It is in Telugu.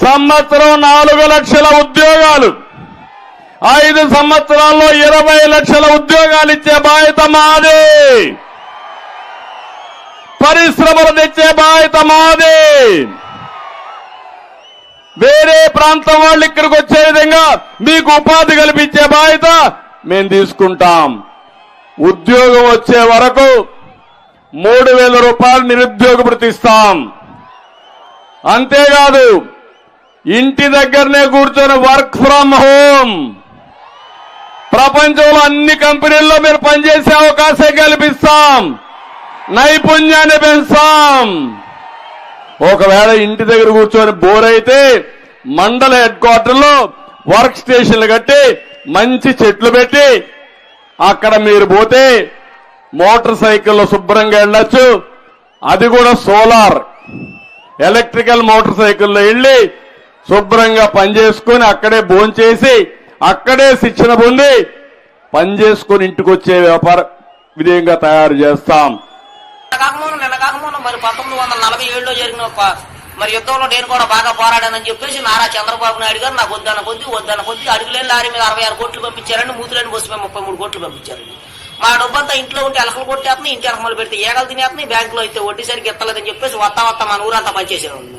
సంవత్సరం 4 లక్షల ఉద్యోగాలు, 5 సంవత్సరాల్లో 20 లక్షల ఉద్యోగాలు ఇచ్చే బాధ్యత మాది. పరిశ్రమలు తెచ్చే బాధ్యత మాది. వేరే ప్రాంతం వాళ్ళు ఇక్కడికి వచ్చే విధంగా మీకు ఉపాధి కల్పించే బాధ్యత మేము తీసుకుంటాం. ఉద్యోగం వచ్చే వరకు 3,000 రూపాయలు నిరుద్యోగ భృతి ఇస్తాం. అంతేకాదు ఇంటి దగ్గరనే కూర్చొని వర్క్ ఫ్రం హోమ్, ప్రపంచంలో అన్ని కంపెనీల్లో మీరు పనిచేసే అవకాశం కల్పిస్తాం. నైపుణ్యాన్ని పెంచుతాం. ఒకవేళ ఇంటి దగ్గర కూర్చొని బోర్ అయితే మండల హెడ్ క్వార్టర్లో వర్క్ స్టేషన్లు కట్టి మంచి చెట్లు పెట్టి అక్కడ మీరు పోతే మోటార్ సైకిల్లో శుభ్రంగా వెళ్ళొచ్చు. అది కూడా సోలార్ ఎలక్ట్రికల్ మోటార్ సైకిల్లో వెళ్ళి శుభ్రంగా పనిచేసుకుని అక్కడే భోంచేసి అక్కడే శిక్షణ పొంది పనిచేసుకుని ఇంటికి వచ్చే వ్యాపార విధంగా తయారు చేస్తాం. నిన్న కాకముందు మరి 1947లో జరిగిన మరి యుద్ధంలో నేను కూడా బాగా పోరాడానని చెప్పేసి నారా చంద్రబాబు నాయుడు గారు నాకు వద్దన్న కొద్ది అడుగులేని లారీ మీద 66 కోట్లు పంపించారండి. మూతులేని బస్సు మీద 33 కోట్లు పంపించారండి. మా డబ్బంతా ఇంట్లో ఉంటే ఎలకలు కొట్టేస్తున్నాయి, ఇంటి ఎలకమలు పెడితే ఏగలు తినేస్తున్నాయి, బ్యాంకులో అయితే వడ్డీ సరికి ఎత్తలేదని చెప్పేసి వత్తా మన ఊరంతా పనిచేసేవాళ్ళు.